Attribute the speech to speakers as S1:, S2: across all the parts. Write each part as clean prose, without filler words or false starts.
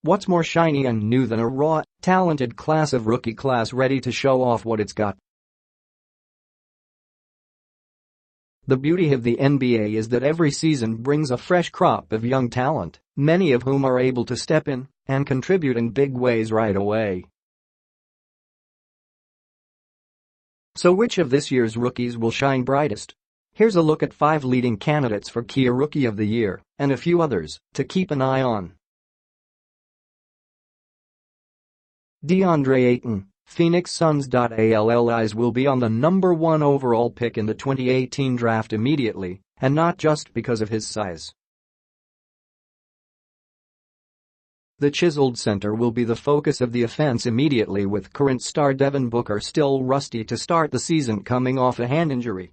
S1: What's more shiny and new than a raw, talented class of rookie class ready to show off what it's got? The beauty of the NBA is that every season brings a fresh crop of young talent, many of whom are able to step in and contribute in big ways right away. So which of this year's rookies will shine brightest? Here's a look at 5 leading candidates for Kia Rookie of the Year and a few others to keep an eye on. Deandre Ayton, Phoenix Suns. Allies will be on the number 1 overall pick in the 2018 draft immediately, and not just because of his size. The chiseled center will be the focus of the offense immediately, with current star Devin Booker still rusty to start the season coming off a hand injury.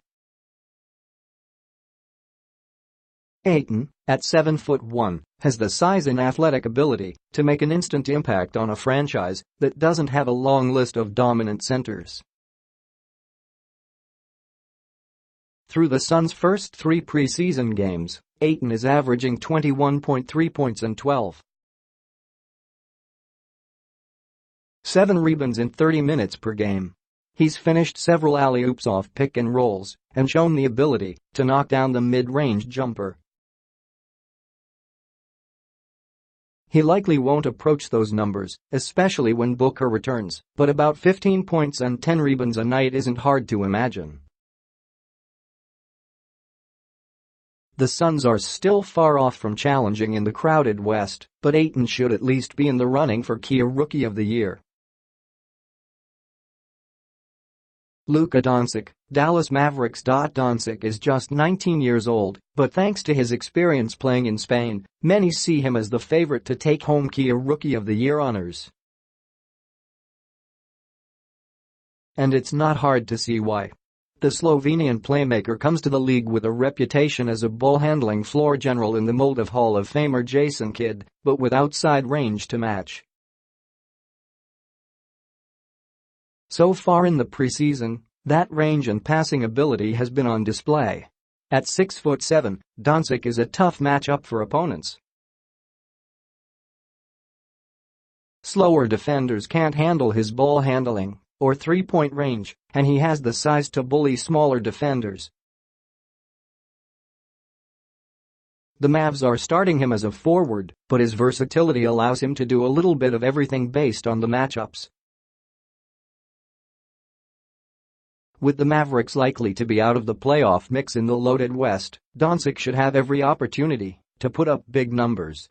S1: Ayton, at 7'1", has the size and athletic ability to make an instant impact on a franchise that doesn't have a long list of dominant centers. Through the Suns' first 3 preseason games, Ayton is averaging 21.3 points and 12.7 rebounds in 30 minutes per game. He's finished several alley-oops off pick and rolls and shown the ability to knock down the mid-range jumper. He likely won't approach those numbers, especially when Booker returns, but about 15 points and 10 rebounds a night isn't hard to imagine. The Suns are still far off from challenging in the crowded West, but Ayton should at least be in the running for Kia Rookie of the Year. Luka Doncic, Dallas Mavericks. Doncic is just 19 years old, but thanks to his experience playing in Spain, many see him as the favorite to take home Kia Rookie of the Year honors. And it's not hard to see why. The Slovenian playmaker comes to the league with a reputation as a ball-handling floor general in the mold of Hall of Famer Jason Kidd, but with outside range to match. So far in the preseason, that range and passing ability has been on display. At 6'7", Doncic is a tough matchup for opponents. Slower defenders can't handle his ball handling or three-point range, and he has the size to bully smaller defenders. The Mavs are starting him as a forward, but his versatility allows him to do a little bit of everything based on the matchups. With the Mavericks likely to be out of the playoff mix in the loaded West, Doncic should have every opportunity to put up big numbers.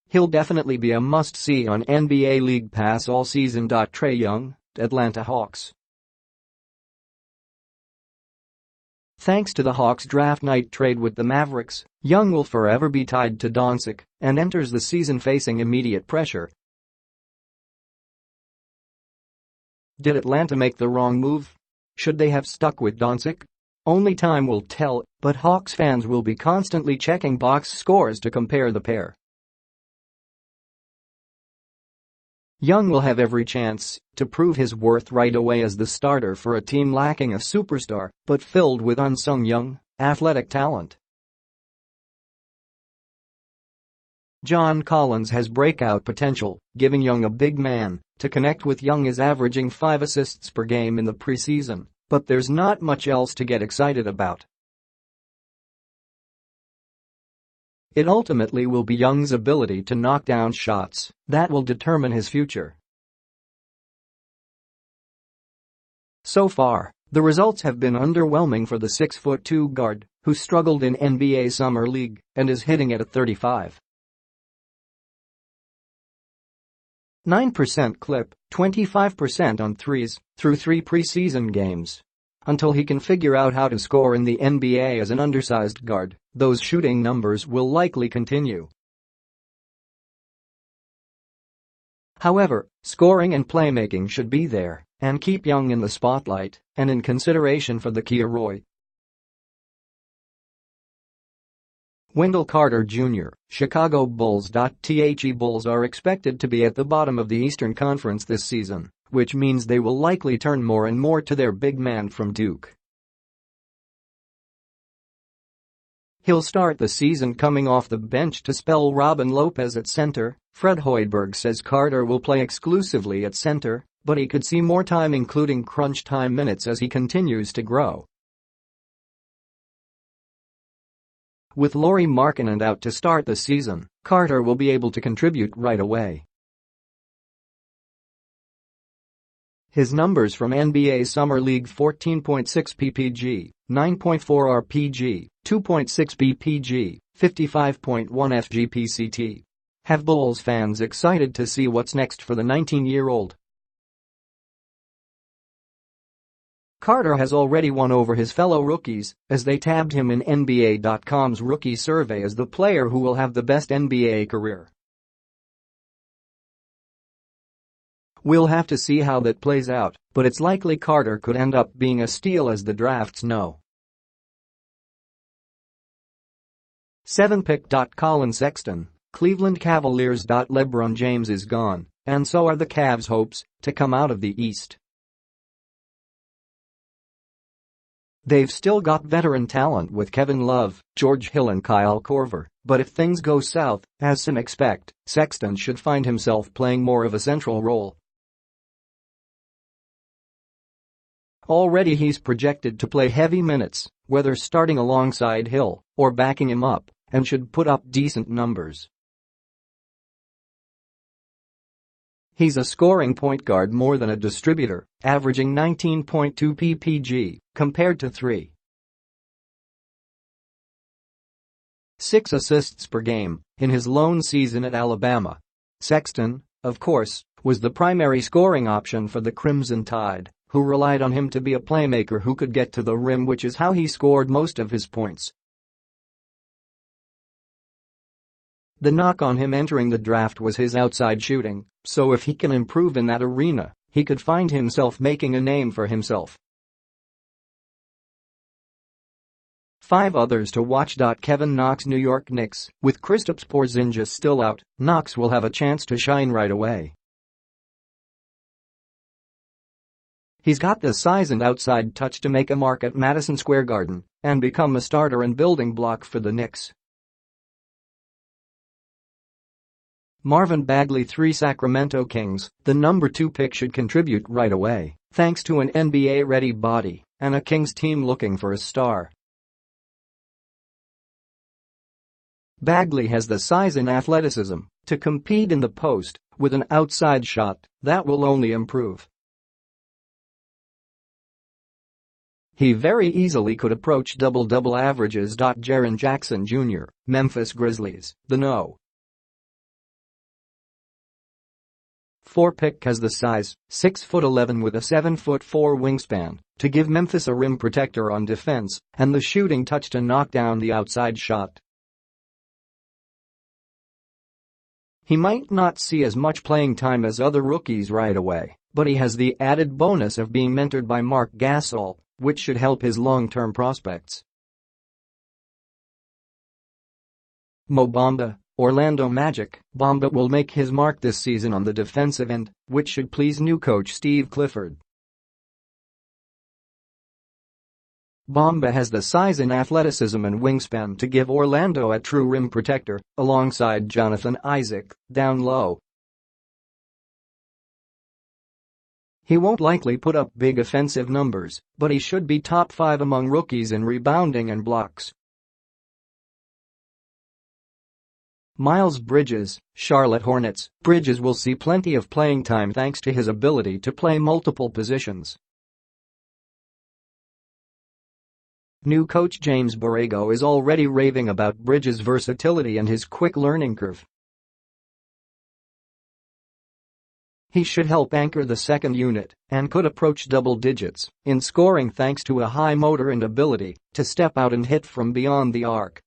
S1: He'll definitely be a must-see on NBA League Pass all season. Trae Young, Atlanta Hawks. Thanks to the Hawks' draft night trade with the Mavericks, Young will forever be tied to Doncic and enters the season facing immediate pressure. Did Atlanta make the wrong move? Should they have stuck with Doncic? Only time will tell, but Hawks fans will be constantly checking box scores to compare the pair. Young will have every chance to prove his worth right away as the starter for a team lacking a superstar but filled with unsung young, athletic talent. John Collins has breakout potential, giving Young a big man to connect with. Young is averaging 5 assists per game in the preseason, but there's not much else to get excited about. It ultimately will be Young's ability to knock down shots that will determine his future. So far, the results have been underwhelming for the 6'2" guard, who struggled in NBA Summer League and is hitting at a 35.9% clip, 25% on threes, through 3 preseason games. Until he can figure out how to score in the NBA as an undersized guard, those shooting numbers will likely continue. However, scoring and playmaking should be there and keep Young in the spotlight and in consideration for the Kia Roy. Wendell Carter Jr., Chicago Bulls. The Bulls are expected to be at the bottom of the Eastern Conference this season, which means they will likely turn more and more to their big man from Duke. He'll start the season coming off the bench to spell Robin Lopez at center. Fred Hoiberg says Carter will play exclusively at center, but he could see more time including crunch time minutes as he continues to grow. With Lauri Markkanen out to start the season, Carter will be able to contribute right away. His numbers from NBA Summer League: 14.6 ppg, 9.4 rpg, 2.6 bpg, 55.1 fgpct. Have Bulls fans excited to see what's next for the 19-year-old. Carter has already won over his fellow rookies as they tabbed him in NBA.com's rookie survey as the player who will have the best NBA career. We'll have to see how that plays out, but it's likely Carter could end up being a steal as the drafts know. 7 pick. Colin Sexton, Cleveland Cavaliers. LeBron James is gone, and so are the Cavs' hopes to come out of the East. They've still got veteran talent with Kevin Love, George Hill and Kyle Korver, but if things go south, as some expect, Sexton should find himself playing more of a central role. Already he's projected to play heavy minutes, whether starting alongside Hill or backing him up, and should put up decent numbers. He's a scoring point guard more than a distributor, averaging 19.2 ppg, compared to 3.6 assists per game in his lone season at Alabama. Sexton, of course, was the primary scoring option for the Crimson Tide, who relied on him to be a playmaker who could get to the rim, which is how he scored most of his points. The knock on him entering the draft was his outside shooting, so if he can improve in that arena, he could find himself making a name for himself. 5 others to watch. Kevin Knox, New York Knicks. With Kristaps Porzingis still out, Knox will have a chance to shine right away. He's got the size and outside touch to make a mark at Madison Square Garden and become a starter and building block for the Knicks. Marvin Bagley, 3 Sacramento Kings. The number 2 pick should contribute right away, thanks to an NBA-ready body and a Kings team looking for a star. Bagley has the size and athleticism to compete in the post with an outside shot that will only improve. He very easily could approach double-double averages. Jaren Jackson Jr., Memphis Grizzlies. The No. 4 pick has the size, 6'11" with a 7'4" wingspan, to give Memphis a rim protector on defense and the shooting touch to knock down the outside shot. He might not see as much playing time as other rookies right away, but he has the added bonus of being mentored by Mark Gasol, which should help his long-term prospects. Mo Bamba, Orlando Magic. Bamba will make his mark this season on the defensive end, which should please new coach Steve Clifford. Bamba has the size and athleticism and wingspan to give Orlando a true rim protector, alongside Jonathan Isaac, down low. He won't likely put up big offensive numbers, but he should be top 5 among rookies in rebounding and blocks. Miles Bridges, Charlotte Hornets. Bridges will see plenty of playing time thanks to his ability to play multiple positions. New coach James Borrego is already raving about Bridges' versatility and his quick learning curve. He should help anchor the second unit and could approach double digits in scoring thanks to a high motor and ability to step out and hit from beyond the arc.